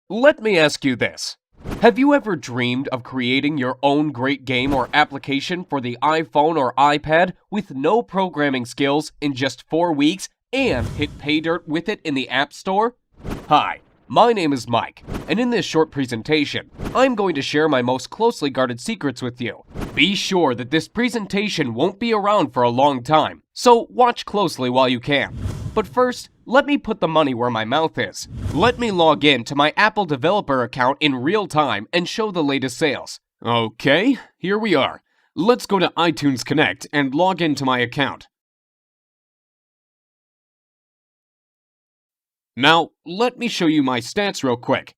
Let me ask you this. Have you ever dreamed of creating your own great game or application for the iPhone or iPad with no programming skills in just 4 weeks and hit pay dirt with it in the App Store? Hi, my name is Mike, and in this short presentation, I'm going to share my most closely guarded secrets with you. Be sure that this presentation won't be around for a long time, so watch closely while you can. But first, let me put the money where my mouth is. Let me log in to my Apple developer account in real time and show the latest sales. Okay, here we are. Let's go to iTunes Connect and log into my account. Now, let me show you my stats real quick.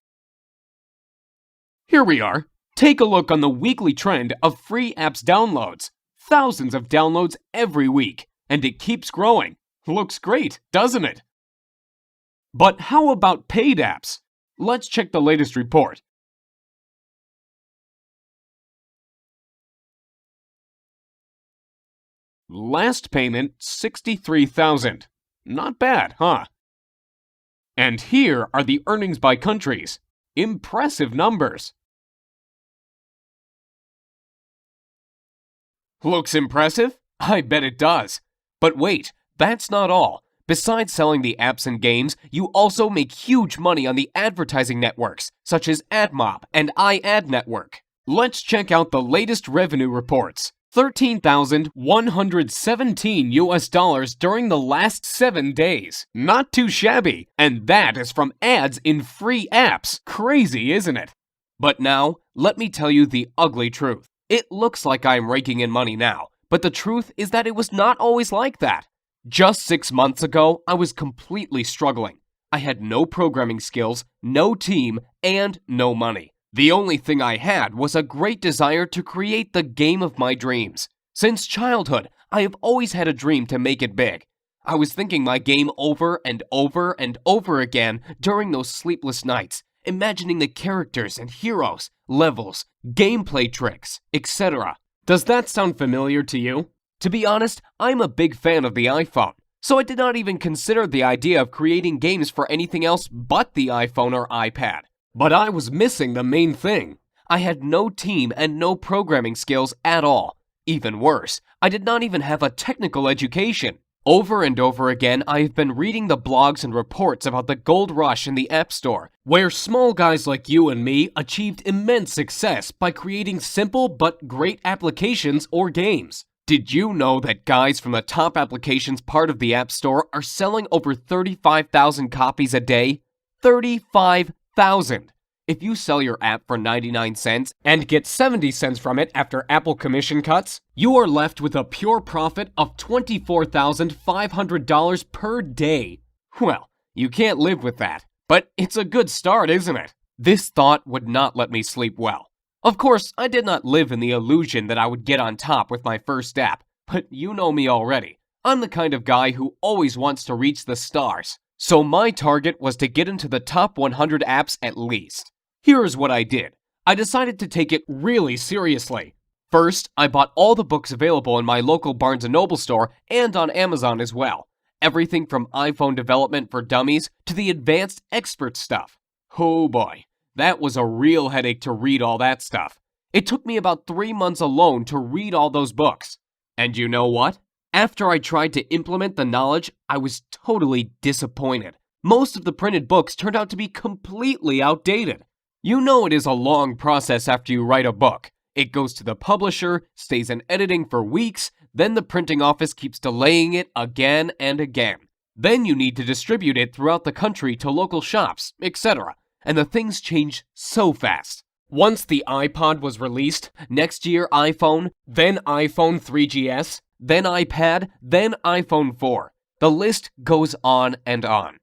Here we are. Take a look on the weekly trend of free apps downloads. Thousands of downloads every week, and it keeps growing. Looks great, doesn't it? But how about paid apps? Let's check the latest report. Last payment, $63,000. Not bad, huh? And here are the earnings by countries. Impressive numbers. Looks impressive? I bet it does. But wait, that's not all. Besides selling the apps and games, you also make huge money on the advertising networks, such as AdMob and iAdNetwork. Let's check out the latest revenue reports. $13,117 during the last 7 days. Not too shabby, and that is from ads in free apps. Crazy, isn't it? But now, let me tell you the ugly truth. It looks like I'm raking in money now, but the truth is that it was not always like that. Just 6 months ago, I was completely struggling. I had no programming skills, no team, and no money. The only thing I had was a great desire to create the game of my dreams. Since childhood, I have always had a dream to make it big. I was thinking my game over and over and over again during those sleepless nights, imagining the characters and heroes, levels, gameplay tricks, etc. Does that sound familiar to you? To be honest, I'm a big fan of the iPhone, so I did not even consider the idea of creating games for anything else but the iPhone or iPad. But I was missing the main thing. I had no team and no programming skills at all. Even worse, I did not even have a technical education. Over and over again, I have been reading the blogs and reports about the gold rush in the App Store, where small guys like you and me achieved immense success by creating simple but great applications or games. Did you know that guys from the top applications part of the App Store are selling over 35,000 copies a day? 35,000! If you sell your app for 99 cents and get 70 cents from it after Apple commission cuts, you are left with a pure profit of $24,500 per day. Well, you can't live with that, but it's a good start, isn't it? This thought would not let me sleep well. Of course, I did not live in the illusion that I would get on top with my first app, but you know me already. I'm the kind of guy who always wants to reach the stars. So my target was to get into the top 100 apps at least. Here's what I did. I decided to take it really seriously. First, I bought all the books available in my local Barnes & Noble store and on Amazon as well. Everything from iPhone development for dummies to the advanced expert stuff. Oh boy. That was a real headache to read all that stuff. It took me about 3 months alone to read all those books. And you know what? After I tried to implement the knowledge, I was totally disappointed. Most of the printed books turned out to be completely outdated. You know it is a long process after you write a book. It goes to the publisher, stays in editing for weeks, then the printing office keeps delaying it again and again. Then you need to distribute it throughout the country to local shops, etc. And the things change so fast. Once the iPod was released, next year iPhone, then iPhone 3GS, then iPad, then iPhone 4. The list goes on and on.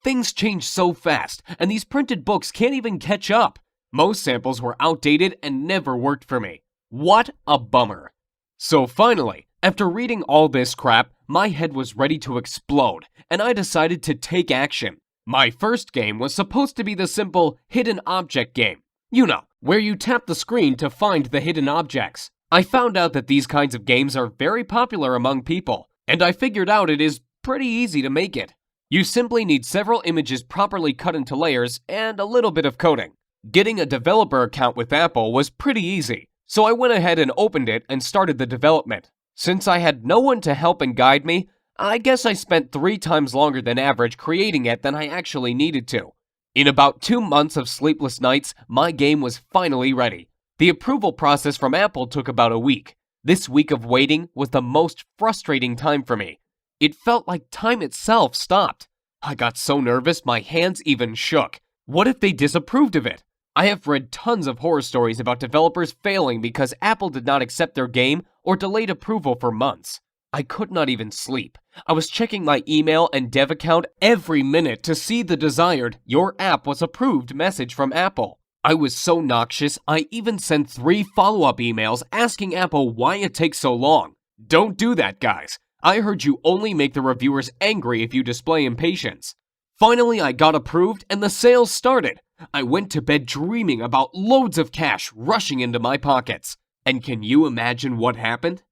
Things change so fast, and these printed books can't even catch up. Most samples were outdated and never worked for me. What a bummer. So finally, after reading all this crap, my head was ready to explode, and I decided to take action. My first game was supposed to be the simple hidden object game. You know, where you tap the screen to find the hidden objects. I found out that these kinds of games are very popular among people, and I figured out it is pretty easy to make it. You simply need several images properly cut into layers and a little bit of coding. Getting a developer account with Apple was pretty easy, so I went ahead and opened it and started the development. Since I had no one to help and guide me, I guess I spent 3 times longer than average creating it than I actually needed to. In about 2 months of sleepless nights, my game was finally ready. The approval process from Apple took about a week. This week of waiting was the most frustrating time for me. It felt like time itself stopped. I got so nervous my hands even shook. What if they disapproved of it? I have read tons of horror stories about developers failing because Apple did not accept their game or delayed approval for months. I could not even sleep. I was checking my email and dev account every minute to see the desired "Your app was approved" message from Apple. I was so noxious, I even sent 3 follow-up emails asking Apple why it takes so long. Don't do that, guys. I heard you only make the reviewers angry if you display impatience. Finally, I got approved and the sales started. I went to bed dreaming about loads of cash rushing into my pockets. And can you imagine what happened?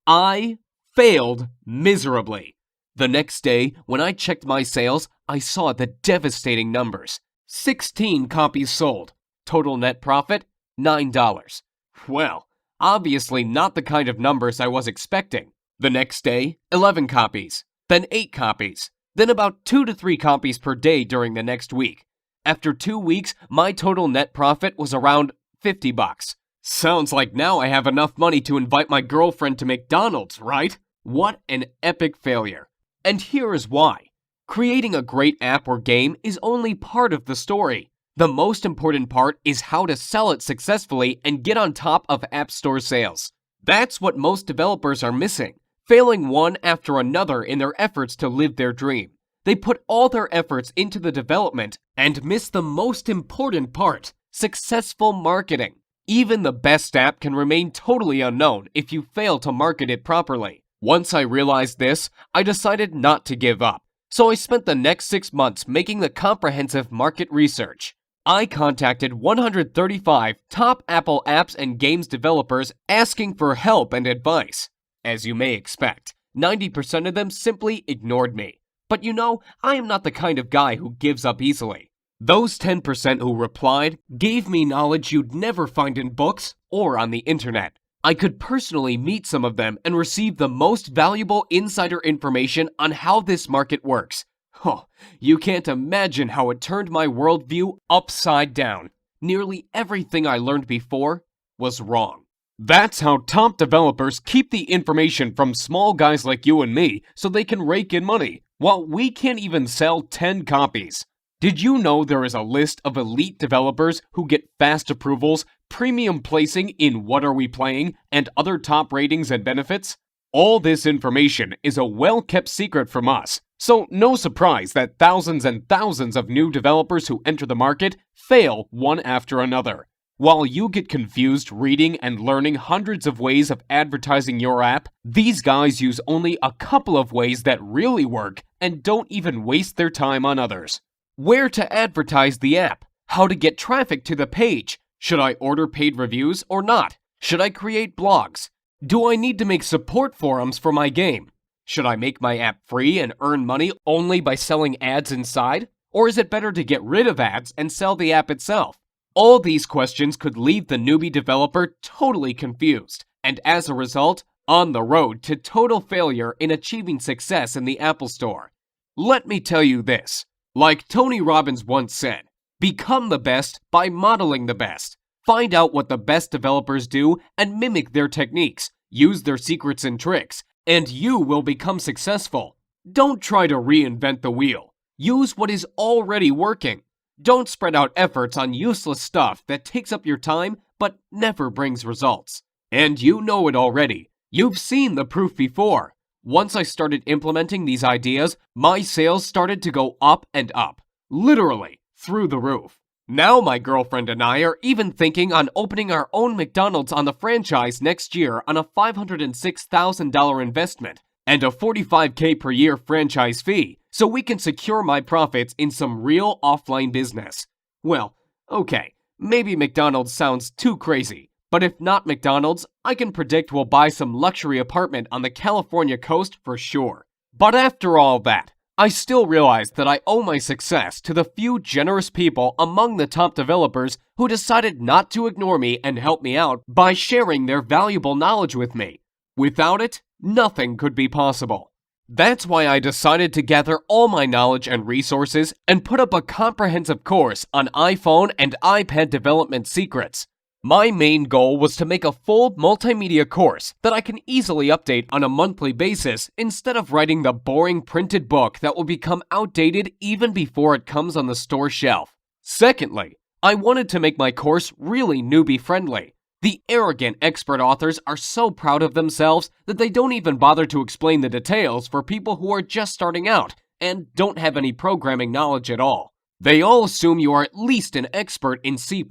I failed miserably. The next day, when I checked my sales, I saw the devastating numbers. 16 copies sold. Total net profit, $9. Well, obviously not the kind of numbers I was expecting. The next day, 11 copies, then 8 copies, then about 2 to 3 copies per day during the next week. After 2 weeks, my total net profit was around $50. Sounds like now I have enough money to invite my girlfriend to McDonald's, right? What an epic failure. And here is why. Creating a great app or game is only part of the story. The most important part is how to sell it successfully and get on top of App Store sales. That's what most developers are missing, failing one after another in their efforts to live their dream. They put all their efforts into the development and miss the most important part, successful marketing. Even the best app can remain totally unknown if you fail to market it properly. Once I realized this, I decided not to give up. So I spent the next 6 months making the comprehensive market research. I contacted 135 top Apple apps and games developers asking for help and advice. As you may expect, 90% of them simply ignored me. But you know, I am not the kind of guy who gives up easily. Those 10% who replied gave me knowledge you'd never find in books or on the internet. I could personally meet some of them and receive the most valuable insider information on how this market works. Oh, you can't imagine how it turned my worldview upside down. Nearly everything I learned before was wrong. That's how top developers keep the information from small guys like you and me so they can rake in money, while we can't even sell 10 copies. Did you know there is a list of elite developers who get fast approvals, premium placing in What Are We Playing, and other top ratings and benefits? All this information is a well-kept secret from us, so no surprise that thousands and thousands of new developers who enter the market fail one after another. While you get confused reading and learning hundreds of ways of advertising your app, these guys use only a couple of ways that really work and don't even waste their time on others. Where to advertise the app? How to get traffic to the page? Should I order paid reviews or not? Should I create blogs? Do I need to make support forums for my game? Should I make my app free and earn money only by selling ads inside? Or is it better to get rid of ads and sell the app itself? All these questions could leave the newbie developer totally confused, and as a result, on the road to total failure in achieving success in the Apple Store. Let me tell you this. Like Tony Robbins once said, become the best by modeling the best. Find out what the best developers do and mimic their techniques. Use their secrets and tricks, and you will become successful. Don't try to reinvent the wheel. Use what is already working. Don't spread out efforts on useless stuff that takes up your time but never brings results. And you know it already. You've seen the proof before. Once I started implementing these ideas, my sales started to go up and up. Literally, through the roof. Now my girlfriend and I are even thinking on opening our own McDonald's on the franchise next year on a $506,000 investment and a $45K per year franchise fee, so we can secure my profits in some real offline business. Well, okay, maybe McDonald's sounds too crazy, but if not McDonald's, I can predict we'll buy some luxury apartment on the California coast for sure. But after all that, I still realize that I owe my success to the few generous people among the top developers who decided not to ignore me and help me out by sharing their valuable knowledge with me. Without it, nothing could be possible. That's why I decided to gather all my knowledge and resources and put up a comprehensive course on iPhone and iPad development secrets. My main goal was to make a full multimedia course that I can easily update on a monthly basis instead of writing the boring printed book that will become outdated even before it comes on the store shelf. Secondly, I wanted to make my course really newbie-friendly. The arrogant expert authors are so proud of themselves that they don't even bother to explain the details for people who are just starting out and don't have any programming knowledge at all. They all assume you are at least an expert in C++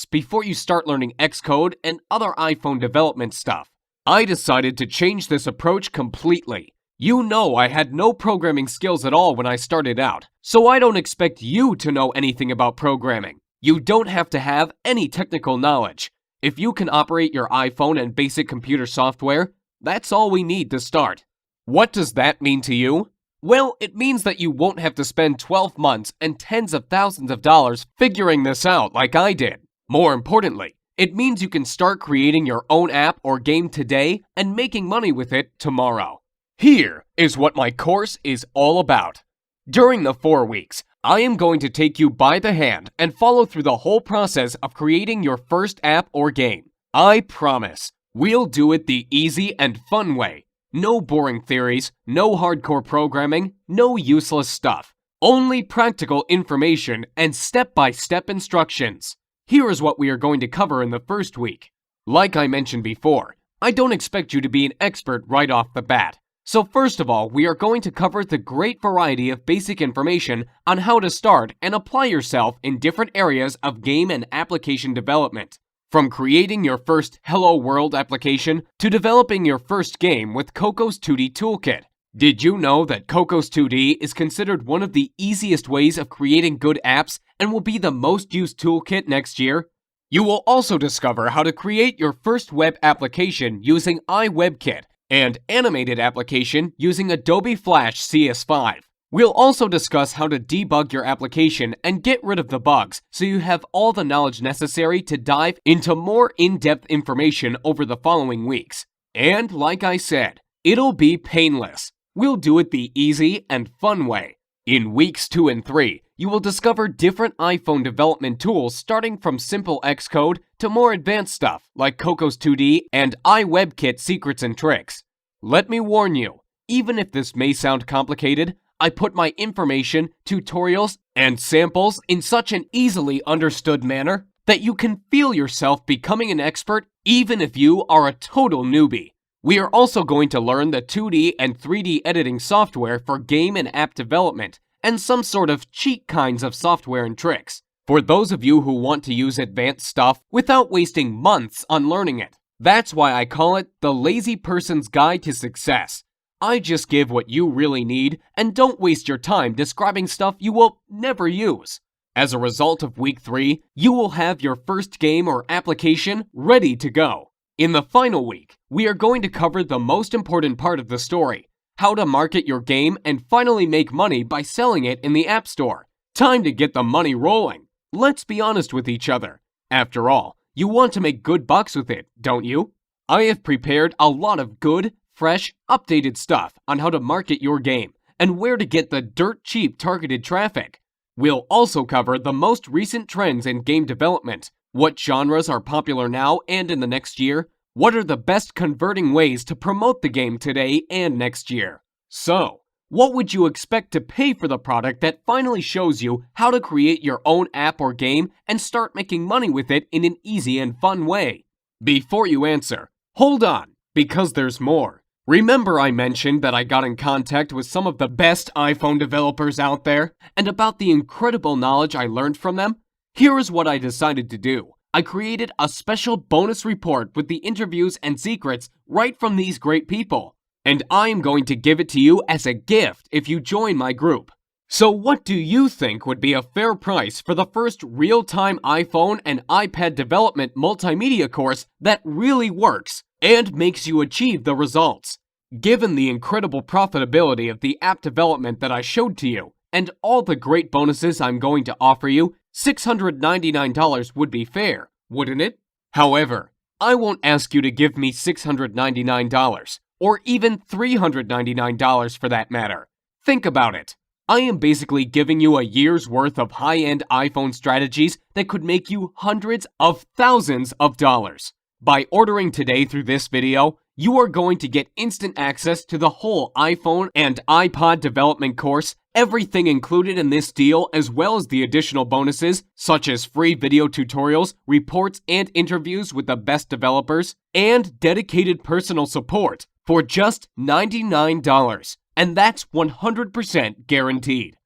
before you start learning Xcode and other iPhone development stuff. I decided to change this approach completely. You know I had no programming skills at all when I started out, so I don't expect you to know anything about programming. You don't have to have any technical knowledge. If you can operate your iPhone and basic computer software, that's all we need to start. What does that mean to you? Well, it means that you won't have to spend 12 months and tens of thousands of dollars figuring this out like I did. More importantly, it means you can start creating your own app or game today and making money with it tomorrow. Here is what my course is all about. During the 4 weeks, I am going to take you by the hand and follow through the whole process of creating your first app or game. I promise, we'll do it the easy and fun way. No boring theories, no hardcore programming, no useless stuff. Only practical information and step-by-step instructions. Here is what we are going to cover in the first week. Like I mentioned before, I don't expect you to be an expert right off the bat. So first of all, we are going to cover the great variety of basic information on how to start and apply yourself in different areas of game and application development. From creating your first Hello World application to developing your first game with Cocos 2D Toolkit. Did you know that Cocos 2D is considered one of the easiest ways of creating good apps and will be the most used toolkit next year? You will also discover how to create your first web application using iWebKit and animated application using Adobe Flash CS5. We'll also discuss how to debug your application and get rid of the bugs so you have all the knowledge necessary to dive into more in-depth information over the following weeks. And like I said, it'll be painless. We'll do it the easy and fun way. In weeks 2 and 3, you will discover different iPhone development tools starting from simple Xcode to more advanced stuff like Cocos 2D and iWebKit secrets and tricks. Let me warn you, even if this may sound complicated, I put my information, tutorials, and samples in such an easily understood manner that you can feel yourself becoming an expert even if you are a total newbie. We are also going to learn the 2D and 3D editing software for game and app development, and some sort of cheat kinds of software and tricks, for those of you who want to use advanced stuff without wasting months on learning it. That's why I call it the lazy person's guide to success. I just give what you really need and don't waste your time describing stuff you will never use. As a result of week 3, you will have your first game or application ready to go. In the final week, we are going to cover the most important part of the story, how to market your game and finally make money by selling it in the App Store. Time to get the money rolling. Let's be honest with each other. After all, you want to make good bucks with it, don't you? I have prepared a lot of good, fresh, updated stuff on how to market your game and where to get the dirt cheap targeted traffic. We'll also cover the most recent trends in game development, what genres are popular now and in the next year, what are the best converting ways to promote the game today and next year. So, what would you expect to pay for the product that finally shows you how to create your own app or game and start making money with it in an easy and fun way? Before you answer, hold on, because there's more. Remember I mentioned that I got in contact with some of the best iPhone developers out there and about the incredible knowledge I learned from them? Here is what I decided to do. I created a special bonus report with the interviews and secrets right from these great people. And I am going to give it to you as a gift if you join my group. So what do you think would be a fair price for the first real-time iPhone and iPad development multimedia course that really works and makes you achieve the results? Given the incredible profitability of the app development that I showed to you, and all the great bonuses I'm going to offer you, $699 would be fair, wouldn't it? However, I won't ask you to give me $699, or even $399 for that matter. Think about it. I am basically giving you a year's worth of high-end iPhone strategies that could make you hundreds of thousands of dollars. By ordering today through this video, you are going to get instant access to the whole iPhone and iPod development course, everything included in this deal, as well as the additional bonuses such as free video tutorials, reports, and interviews with the best developers, and dedicated personal support for just $99. And that's 100% guaranteed.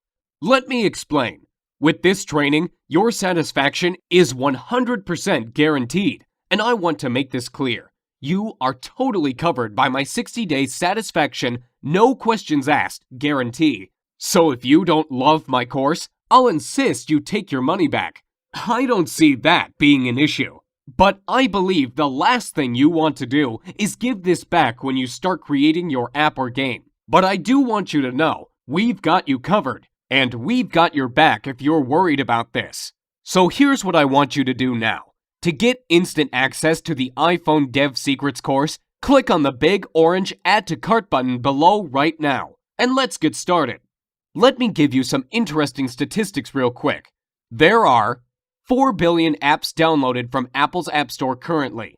Let me explain. With this training, your satisfaction is 100% guaranteed, and I want to make this clear. You are totally covered by my 60-day satisfaction, no questions asked guarantee. So if you don't love my course, I'll insist you take your money back. I don't see that being an issue. But I believe the last thing you want to do is give this back when you start creating your app or game. But I do want you to know, we've got you covered, and we've got your back if you're worried about this. So here's what I want you to do now. To get instant access to the iPhone Dev Secrets course, click on the big orange Add to Cart button below right now. And let's get started. Let me give you some interesting statistics real quick. There are 4 billion apps downloaded from Apple's App Store currently.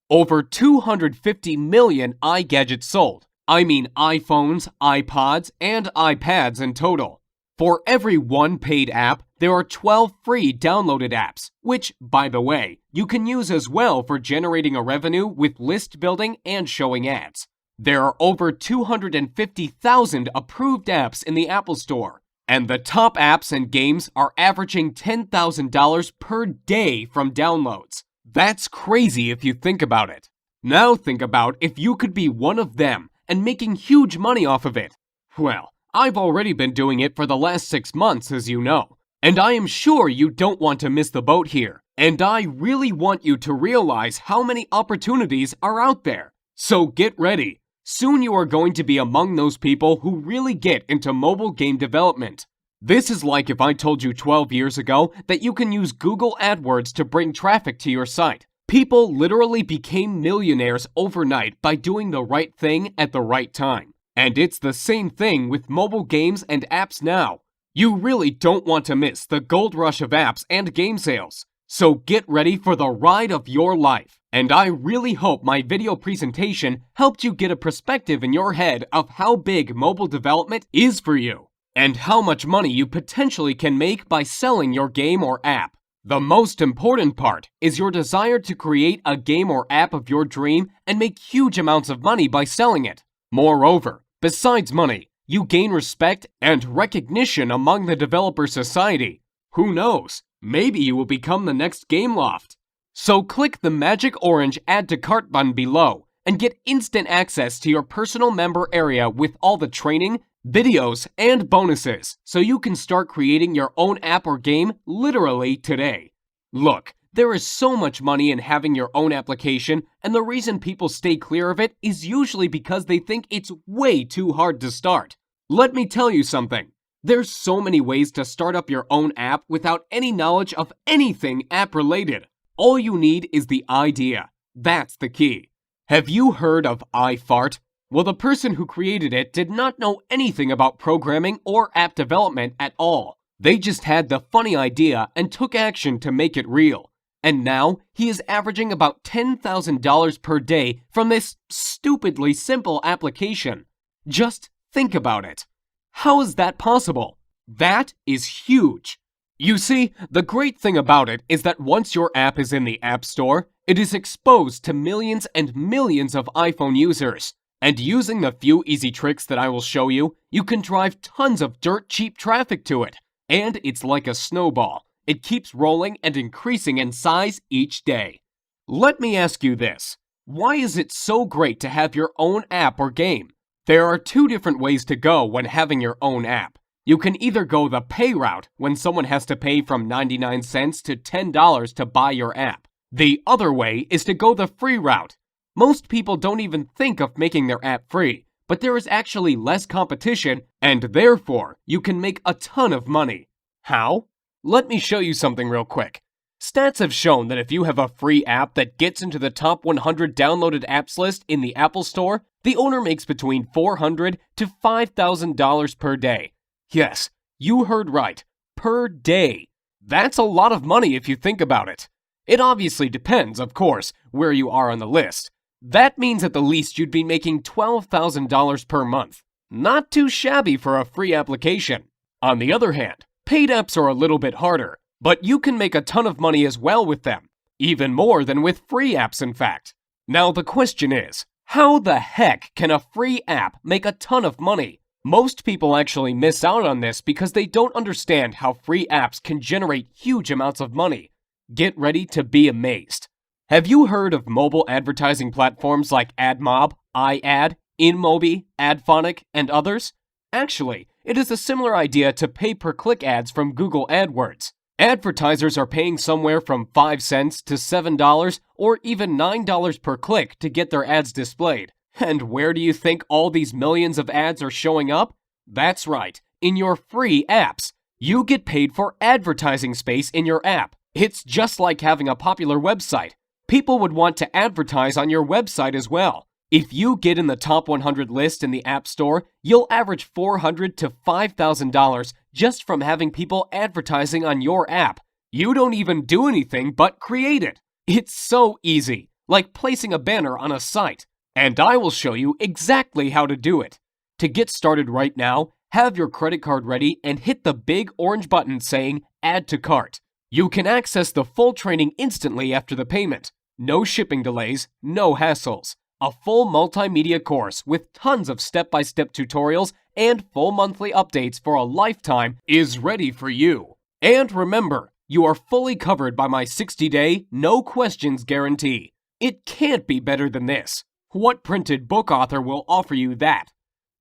Over 250 million iGadgets sold. I mean iPhones, iPods, and iPads in total. For every one paid app, there are 12 free downloaded apps, which, by the way, you can use as well for generating a revenue with list building and showing ads. There are over 250,000 approved apps in the Apple Store, and the top apps and games are averaging $10,000 per day from downloads. That's crazy if you think about it. Now think about if you could be one of them and making huge money off of it. Well, I've already been doing it for the last 6 months, as you know. And I am sure you don't want to miss the boat here. And I really want you to realize how many opportunities are out there. So get ready. Soon you are going to be among those people who really get into mobile game development. This is like if I told you 12 years ago that you can use Google AdWords to bring traffic to your site. People literally became millionaires overnight by doing the right thing at the right time. And it's the same thing with mobile games and apps now. You really don't want to miss the gold rush of apps and game sales. So get ready for the ride of your life. And I really hope my video presentation helped you get a perspective in your head of how big mobile development is for you, and how much money you potentially can make by selling your game or app. The most important part is your desire to create a game or app of your dream and make huge amounts of money by selling it. Moreover, besides money, you gain respect and recognition among the developer society. Who knows? Maybe you will become the next Gameloft. So click the magic orange Add to Cart button below and get instant access to your personal member area with all the training, videos, and bonuses so you can start creating your own app or game literally today. Look, there is so much money in having your own application, and the reason people stay clear of it is usually because they think it's way too hard to start. Let me tell you something. There's so many ways to start up your own app without any knowledge of anything app-related. All you need is the idea. That's the key. Have you heard of iFart? Well, the person who created it did not know anything about programming or app development at all. They just had the funny idea and took action to make it real. And now, he is averaging about $10,000 per day from this stupidly simple application. Just think about it. How is that possible? That is huge. You see, the great thing about it is that once your app is in the App Store, it is exposed to millions and millions of iPhone users. And using the few easy tricks that I will show you, you can drive tons of dirt cheap traffic to it. And it's like a snowball. It keeps rolling and increasing in size each day. Let me ask you this. Why is it so great to have your own app or game? There are two different ways to go when having your own app. You can either go the pay route when someone has to pay from 99 cents to $10 to buy your app. The other way is to go the free route. Most people don't even think of making their app free, but there is actually less competition, and therefore you can make a ton of money. How? Let me show you something real quick. Stats have shown that if you have a free app that gets into the top 100 downloaded apps list in the Apple Store, the owner makes between $400 to $5,000 per day. Yes, you heard right. Per day. That's a lot of money if you think about it. It obviously depends, of course, where you are on the list. That means at the least you'd be making $12,000 per month. Not too shabby for a free application. On the other hand, paid apps are a little bit harder, but you can make a ton of money as well with them. Even more than with free apps, in fact. Now the question is, how the heck can a free app make a ton of money? Most people actually miss out on this because they don't understand how free apps can generate huge amounts of money. Get ready to be amazed. Have you heard of mobile advertising platforms like AdMob, iAd, InMobi, AdPhonic, and others? Actually, it is a similar idea to pay-per-click ads from Google AdWords. Advertisers are paying somewhere from 5 cents to $7 or even $9 per click to get their ads displayed. And where do you think all these millions of ads are showing up? That's right, in your free apps. You get paid for advertising space in your app. It's just like having a popular website. People would want to advertise on your website as well. If you get in the top 100 list in the App Store, you'll average $400 to $5,000 just from having people advertising on your app. You don't even do anything but create it. It's so easy, like placing a banner on a site. And I will show you exactly how to do it. To get started right now, have your credit card ready and hit the big orange button saying Add to Cart. You can access the full training instantly after the payment. No shipping delays, no hassles. A full multimedia course with tons of step-by-step tutorials and full monthly updates for a lifetime is ready for you. And remember, you are fully covered by my 60-day, no questions guarantee. It can't be better than this. What printed book author will offer you that?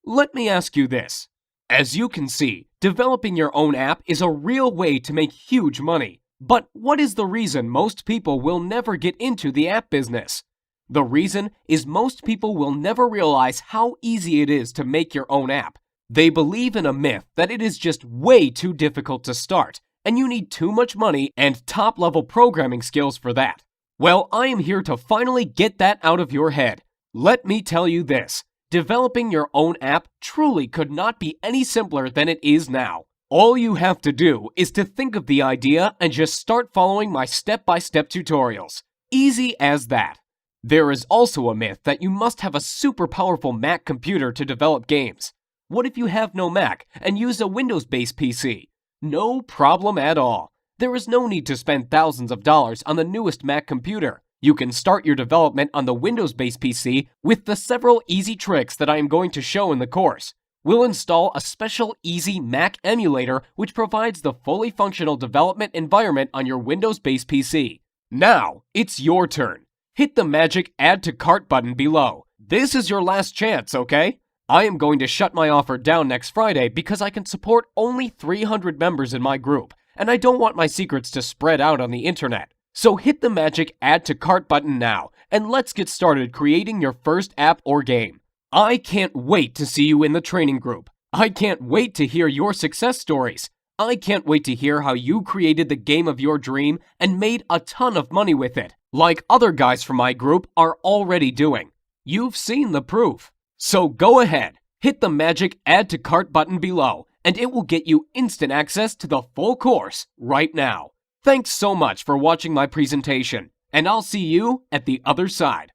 Let me ask you this. As you can see, developing your own app is a real way to make huge money. But what is the reason most people will never get into the app business? The reason is most people will never realize how easy it is to make your own app. They believe in a myth that it is just way too difficult to start, and you need too much money and top-level programming skills for that. Well, I am here to finally get that out of your head. Let me tell you this. Developing your own app truly could not be any simpler than it is now. All you have to do is to think of the idea and just start following my step-by-step tutorials. Easy as that. There is also a myth that you must have a super powerful Mac computer to develop games. What if you have no Mac and use a Windows-based PC? No problem at all. There is no need to spend thousands of dollars on the newest Mac computer. You can start your development on the Windows-based PC with the several easy tricks that I am going to show in the course. We'll install a special easy Mac emulator which provides the fully functional development environment on your Windows-based PC. Now, it's your turn. Hit the magic Add to Cart button below. This is your last chance, okay? I am going to shut my offer down next Friday because I can support only 300 members in my group, and I don't want my secrets to spread out on the internet. So hit the magic Add to Cart button now, and let's get started creating your first app or game. I can't wait to see you in the training group. I can't wait to hear your success stories. I can't wait to hear how you created the game of your dream and made a ton of money with it, like other guys from my group are already doing. You've seen the proof. So go ahead, hit the magic Add to Cart button below, and it will get you instant access to the full course right now. Thanks so much for watching my presentation, and I'll see you at the other side.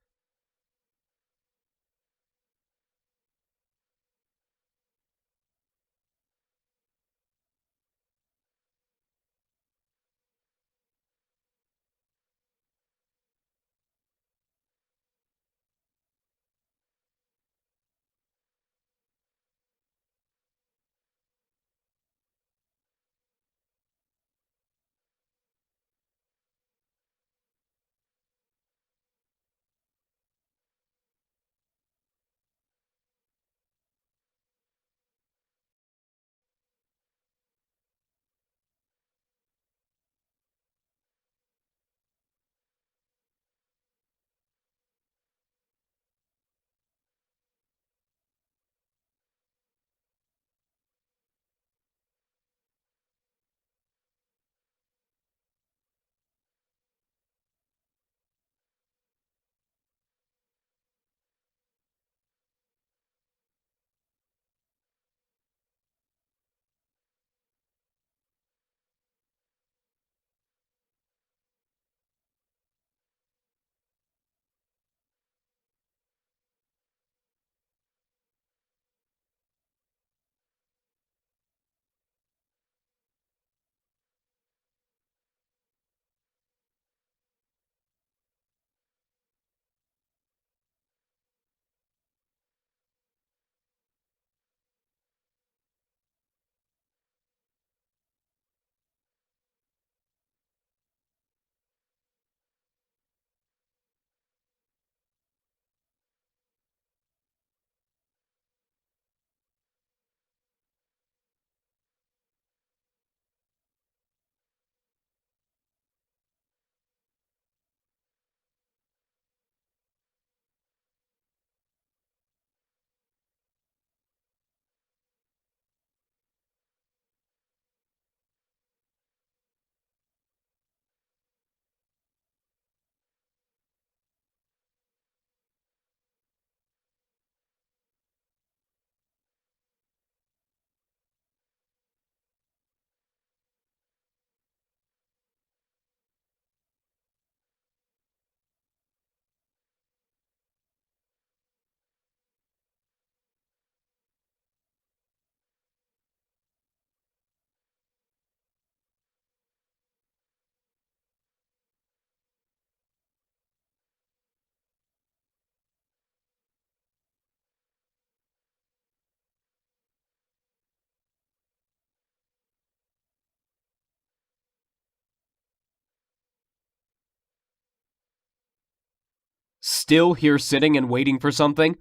Still here sitting and waiting for something?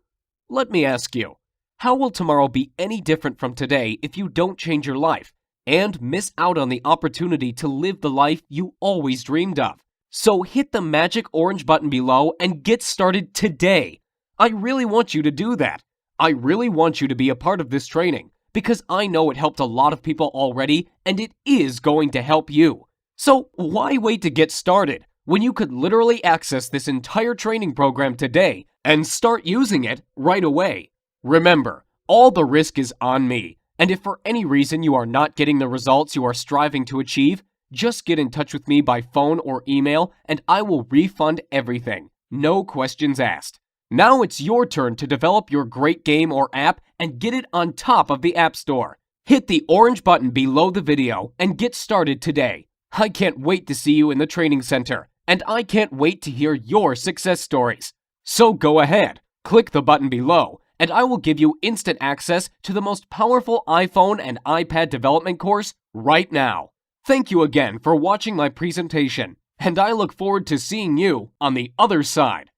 Let me ask you, how will tomorrow be any different from today if you don't change your life and miss out on the opportunity to live the life you always dreamed of? So hit the magic orange button below and get started today. I really want you to do that. I really want you to be a part of this training because I know it helped a lot of people already and it is going to help you. So why wait to get started when you could literally access this entire training program today and start using it right away? Remember, all the risk is on me, and if for any reason you are not getting the results you are striving to achieve, just get in touch with me by phone or email and I will refund everything. No questions asked. Now it's your turn to develop your great game or app and get it on top of the App Store. Hit the orange button below the video and get started today. I can't wait to see you in the training center, and I can't wait to hear your success stories. So go ahead, click the button below, and I will give you instant access to the most powerful iPhone and iPad development course right now. Thank you again for watching my presentation, and I look forward to seeing you on the other side.